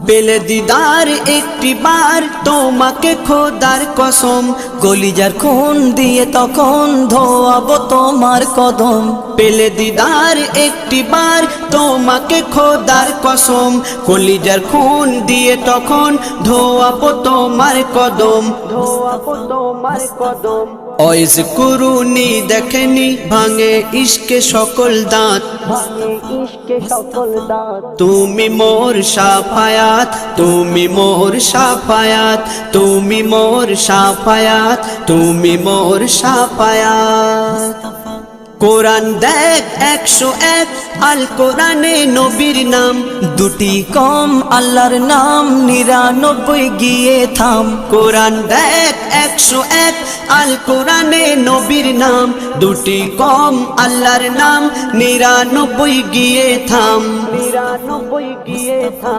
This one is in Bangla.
পেলে দিদার একটি বার তোমাকে খোদার কসম, কলিজার খুন দিয়ে তখন ধোয়াবো তোমার কদম। পেলে দিদার একটি বার তোমাকে খোদার কসম, কলিজার খুন দিয়ে তখন ধোয়াবো তোমার কদম, ধোয়াবো তোমার কদম। ওয়াইজ কুরুনি দেখেনি ভাঙে ইশকে সকল দাঁত, ভাঙে ইশকে সকল দাঁত। তুমি মোর শাফায়াত, তুমি মোর শাফায়াত, তুমি মোর শাফায়াত, তুমি মোর শাফায়াত। কোরআন দেখ 101 আল কোরআনে নবীর নাম, দুটি কম আল্লাহর নাম 99 গিয়ে থাম। কোরআন দেখ 101 আল কোরআনে নবীর নাম, দুটি কম আল্লাহর নাম 99 গিয়ে থাম, 99 গিয়ে থাম।